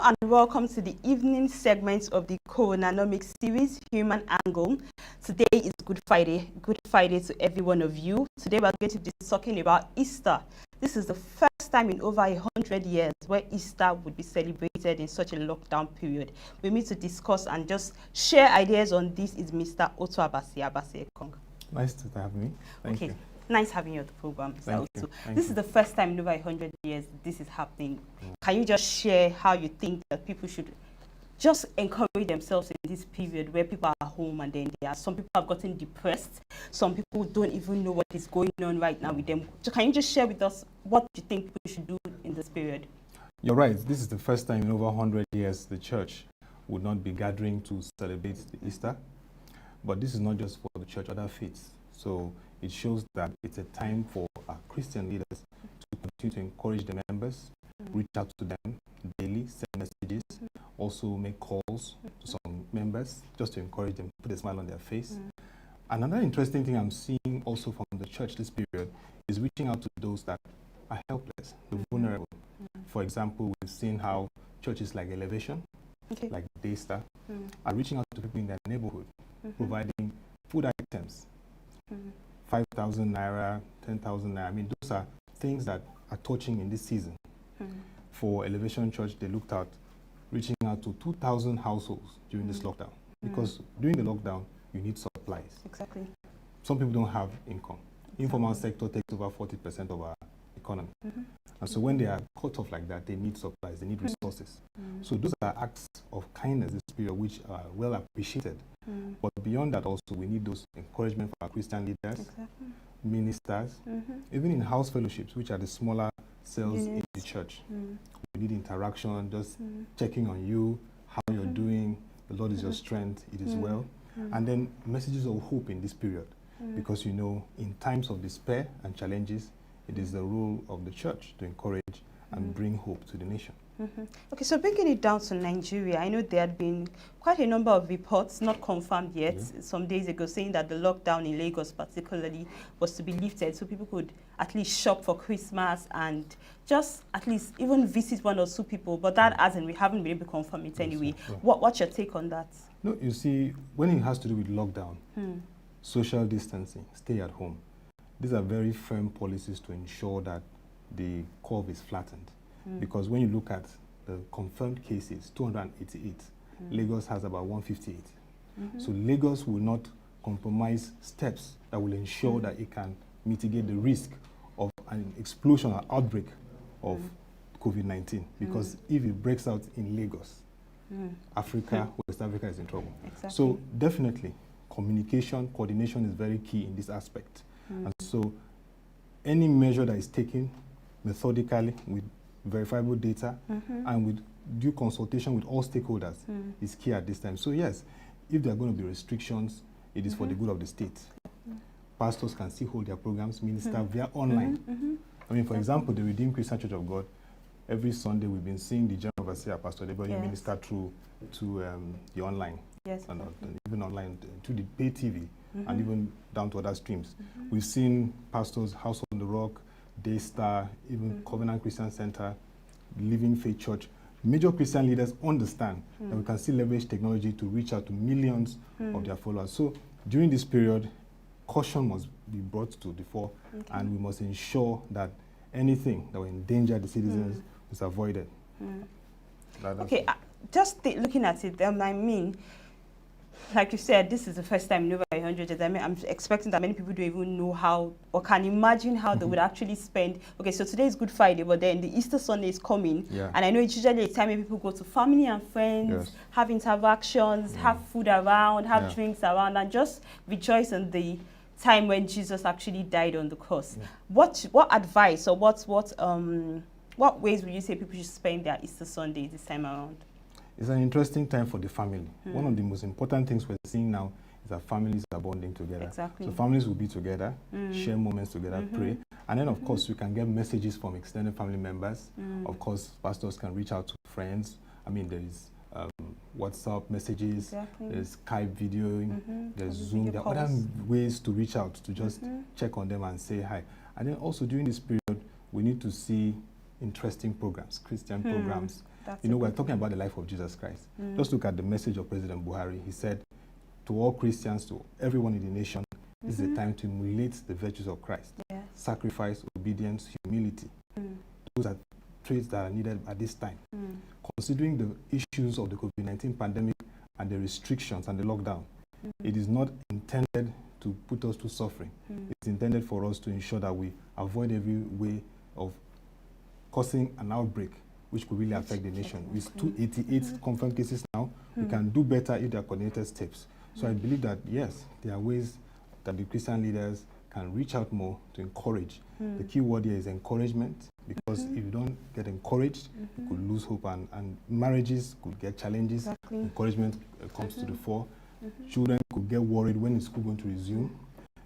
and welcome to the evening segment of the Coronanomics series, Human Angle. Today is Good Friday. Good Friday to every one of you. Today we're going to be talking about Easter. This is the first time in over 100 years where Easter would be celebrated in such a lockdown period. We need to discuss and just share ideas on this is Mr. Otto Abasi Ekong. Nice to have me. Thank you. Nice having you on the program, Mr. Thank Otto. you. This is the first time in over 100 years this is happening. Can you just share how you think that people should just encourage themselves in this period where people are home and then some people have gotten depressed, some people don't even know what is going on right now with them. So can you just share with us what you think people should do in this period? You're right. This is the first time in over 100 years the church would not be gathering to celebrate the Easter. But this is not just for the church, other faiths. So it shows that it's a time for our Christian leaders to continue to encourage the members, reach out to them daily, send messages, also make calls to some members just to encourage them, put a smile on their face. Another interesting thing I'm seeing also from the church this period is reaching out to those that are helpless, the vulnerable. For example, we've seen how churches like Elevation, like Daystar, are reaching out to people in their neighborhood, providing food items, 5,000 naira, 10,000 naira. I mean, those are things that are touching in this season. For Elevation Church, they looked at reaching out to 2,000 households during this lockdown. Because during the lockdown, you need supplies. Exactly. Some people don't have income. Informal sector takes over 40% of our economy. And so when they are cut off like that, they need supplies, they need resources. So those are acts of kindness this period which are well appreciated. But beyond that also, we need those encouragement for our Christian leaders, ministers, even in house fellowships, which are the smaller cells in the church. We need interaction, just checking on you, how you're doing, the Lord is your strength, it is well. And then messages of hope in this period. Because you know, in times of despair and challenges, it is the role of the church to encourage and bring hope to the nation. Okay, so bringing it down to Nigeria, I know there had been quite a number of reports, not confirmed yet, some days ago, saying that the lockdown in Lagos particularly was to be lifted so people could at least shop for Christmas and just at least even visit one or two people, but that we haven't been able to confirm it anyway. What's your take on that? No, you see, when it has to do with lockdown, social distancing, stay at home, these are very firm policies to ensure that the curve is flattened. Because when you look at the confirmed cases, 288, Lagos has about 158. So Lagos will not compromise steps that will ensure that it can mitigate the risk of an explosion or outbreak of COVID-19. Because if it breaks out in Lagos, Africa, West Africa is in trouble. Exactly. So definitely, communication, coordination is very key in this aspect. And so any measure that is taken methodically with verifiable data and with due consultation with all stakeholders is key at this time. So yes, if there are going to be restrictions, it is for the good of the state. Pastors can still hold their programs, minister via online. I mean, for example, the Redeemed Christian Church of God, every Sunday we've been seeing the General Overseer, Pastor Debo, minister through to the online. And even online to the pay TV and even down to other streams. We've seen pastors, House on the Rock, Daystar, even Covenant Christian Center, Living Faith Church. Major Christian leaders understand that we can still leverage technology to reach out to millions of their followers. So during this period, caution must be brought to the fore, and we must ensure that anything that will endanger the citizens is avoided. Okay, just looking at it, I mean, like you said, this is the first time in over 100 years. I mean, I'm expecting that many people don't even know how or can imagine how they would actually spend. Okay, so today is Good Friday, but then the Easter Sunday is coming. And I know it's usually a time when people go to family and friends, have interactions, have food around, have drinks around, and just rejoice in the time when Jesus actually died on the cross. What advice or what ways would you say people should spend their Easter Sunday this time around? It's an interesting time for the family. One of the most important things we're seeing now is that families are bonding together. So families will be together, share moments together, pray. And then, of course, we can get messages from extended family members. Of course, pastors can reach out to friends. I mean, there is WhatsApp messages, there's Skype videoing, there's Zoom. There are other ways to reach out, to just check on them and say hi. And then also during this period, we need to see interesting programs, Christian programs. That's You know, we're talking about the life of Jesus Christ. Just look at the message of President Buhari. He said, to all Christians, to everyone in the nation, this is a time to emulate the virtues of Christ. Yes. Sacrifice, obedience, humility. Those are traits that are needed at this time. Considering the issues of the COVID-19 pandemic and the restrictions and the lockdown, it is not intended to put us to suffering. It's intended for us to ensure that we avoid every way of causing an outbreak which could really affect the nation. With 288 confirmed cases now, we can do better if there are coordinated steps. So I believe that, yes, there are ways that the Christian leaders can reach out more to encourage. The key word here is encouragement, because if you don't get encouraged, you could lose hope, and marriages could get challenges. Encouragement comes to the fore. Children could get worried when is school going to resume.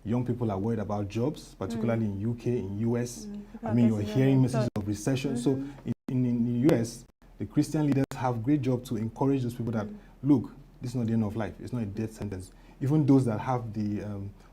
Young people are worried about jobs, particularly in UK, in US. I mean, you're hearing messages of recession. So in the US, the Christian leaders have great job to encourage those people that, look, this is not the end of life. It's not a death sentence. Even those that have the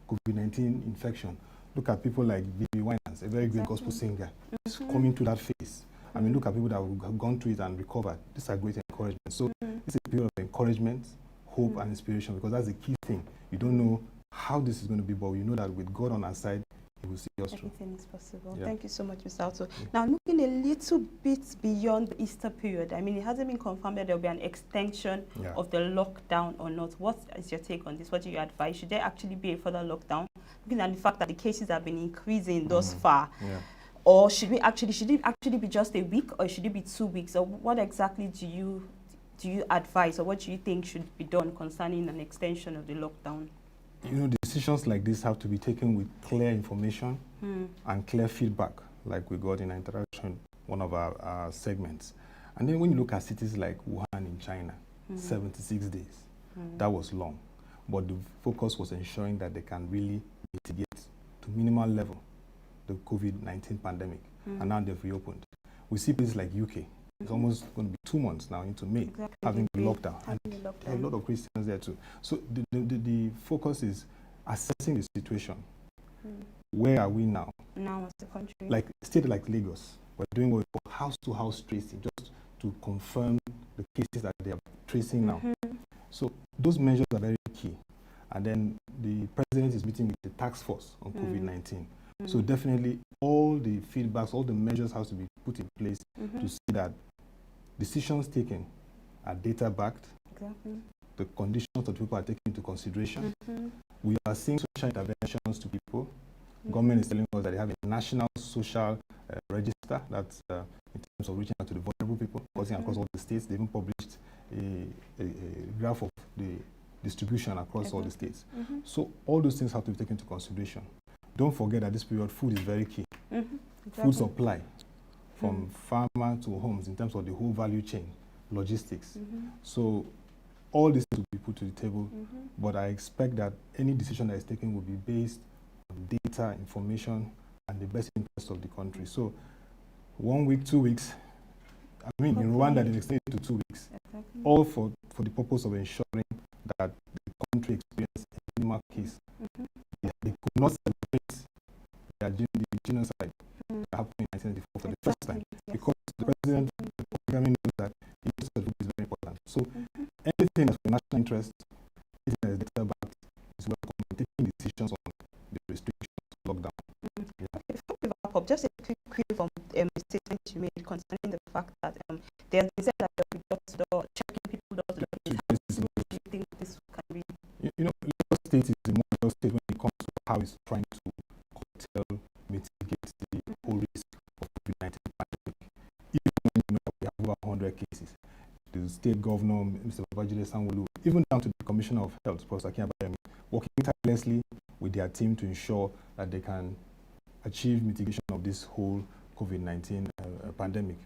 COVID-19 infection, look at people like B.B. Winans, a very great gospel singer. He's coming through that phase. I mean, look at people that have gone through it and recovered. These are great encouragement. So it's a period of encouragement, hope, and inspiration, because that's the key thing. You don't know how this is going to be, but you know that with God on our side, He will see us through. Everything is possible. Yeah. Thank you so much, Mr. Alto. Now, looking a little bit beyond the Easter period, I mean, it hasn't been confirmed that there will be an extension of the lockdown or not. What is your take on this? What do you advise? Should there actually be a further lockdown? Looking at the fact that the cases have been increasing thus far. Or should it actually be just a week, or should it be 2 weeks? Or what exactly do you advise, or what do you think should be done concerning an extension of the lockdown? You know, decisions like this have to be taken with clear information and clear feedback, like we got in our interaction, one of our segments. And then when you look at cities like Wuhan in China, 76 days, that was long. But the focus was ensuring that they can really mitigate to minimal level the COVID-19 pandemic. And now they've reopened. We see places like UK. It's almost going to be 2 months now into May, having the lockdown. And there are a lot of Christians there too. So the focus is assessing the situation. Where are we now? Now as a country. Like a state like Lagos, we're doing what we call house-to-house tracing, just to confirm the cases that they are tracing now. So those measures are very key. And then the president is meeting with the task force on COVID-19. So definitely all the feedbacks, all the measures have to be put in place to see that decisions taken are data-backed. The conditions that people are taking into consideration. We are seeing social interventions to people. Government is telling us that they have a national social register that's in terms of reaching out to the vulnerable people, causing across all the states. They even published a graph of the distribution across all the states. So all those things have to be taken into consideration. Don't forget that this period, food is very key. Food supply, from farmer to homes, in terms of the whole value chain, logistics. So all this will be put to the table, but I expect that any decision that is taken will be based on data, information, and the best interest of the country. So 1 week, 2 weeks, I mean, in Rwanda, they've extended it to 2 weeks, all for the purpose of ensuring that the country experiences a minimal case. They could not celebrate the genocide that happened in 1994 for the first time, because the president, the programming knows that the interest of the group is very important. So anything that's for national interest, anything that is data backed, is welcome. Taking decisions on the restrictions, lockdown. Before we wrap up, just a quick from the statement you made concerning the fact that there has been said that there will be door-to-door, checking people door-to-door. How do you think this can be? You know, Lagos State is the model state when it comes to how it's trying to curtail, mitigate the whole risk of COVID-19 pandemic. Even when you know we have over 100 cases, the state governor, Mr. Babajide Sanwo-Olu, even down to the Commissioner of Health, Professor Akin Abayemi, working tirelessly with their team to ensure that they can achieve mitigation of this whole COVID-19 pandemic.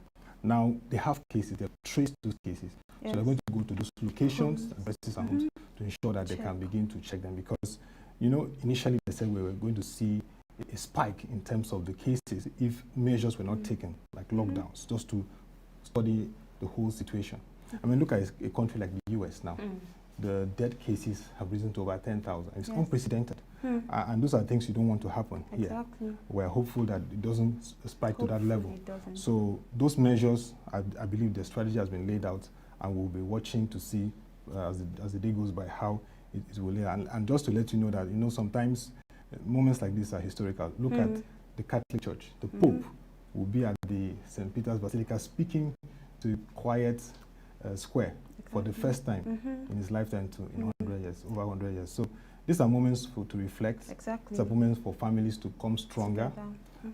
Now, they have cases, they've traced those cases. So they're going to go to those locations, addresses and homes, to ensure that they can begin to check them. Because, you know, initially they said we were going to see a spike in terms of the cases if measures were not taken, like lockdowns, just to study the whole situation. I mean, look at a country like the US now. the death cases have risen to over 10,000. It's yes. unprecedented. And those are things you don't want to happen exactly. here. We're hopeful that it doesn't spike to that level. It doesn't. So those measures, I believe the strategy has been laid out, and we'll be watching to see as the day goes by how it will lay. And just to let you know that, sometimes moments like this are historical. Look at the Catholic Church. The Pope will be at the St. Peter's Basilica speaking to quiet square for the first time in his lifetime in 100 years, over 100 years. So these are moments to reflect. Exactly. These are moments for families to come stronger.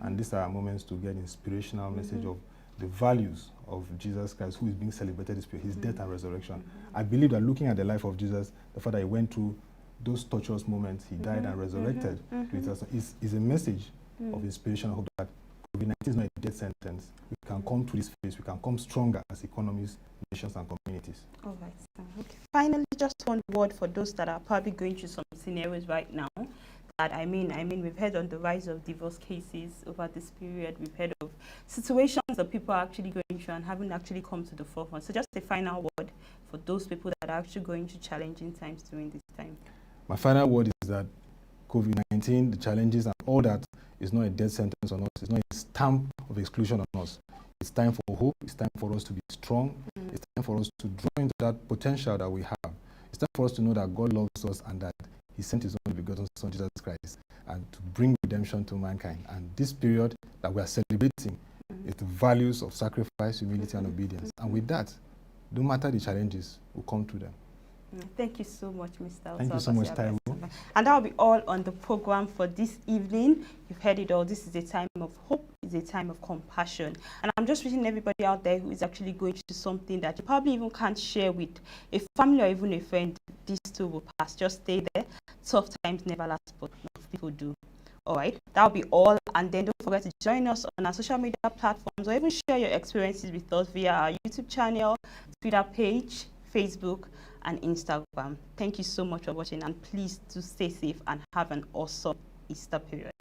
And these are moments to get inspirational message of the values of Jesus Christ, who is being celebrated this period, his death and resurrection. I believe that looking at the life of Jesus, the fact that he went through those torturous moments, he died and resurrected, is a message of inspiration and hope that COVID-19 is not a death sentence. We can come through this phase, we can come stronger as economies, nations, and communities. All right. Okay. Finally, just one word for those that are probably going through some scenarios right now. That I mean, we've heard on the rise of divorce cases over this period. We've heard of situations that people are actually going through and haven't actually come to the forefront. So just a final word for those people that are actually going through challenging times during this time. My final word is that COVID-19, the challenges and all that is not a death sentence on us. It's not a stamp of exclusion on us. It's time for hope. It's time for us to be strong. It's time for us to draw into that potential that we have. It's time for us to know that God loves us and that he sent his only begotten Son, Jesus Christ, and to bring redemption to mankind. And this period that we are celebrating is the values of sacrifice, humility, and obedience. And with that, no matter the challenges, we'll come through them. Thank you so much, Mr. Thank you so much, Taiwo. And that will be all on the program for this evening. You've heard it all. This is a time of hope. It's a time of compassion. And I'm just wishing everybody out there who is actually going through something that you probably even can't share with a family or even a friend. This too will pass. Just stay there. Tough times never last, but enough people do. All right, that'll be all. And then don't forget to join us on our social media platforms or even share your experiences with us via our YouTube channel, Twitter page, Facebook, and Instagram. Thank you so much for watching, and please do stay safe and have an awesome Easter period.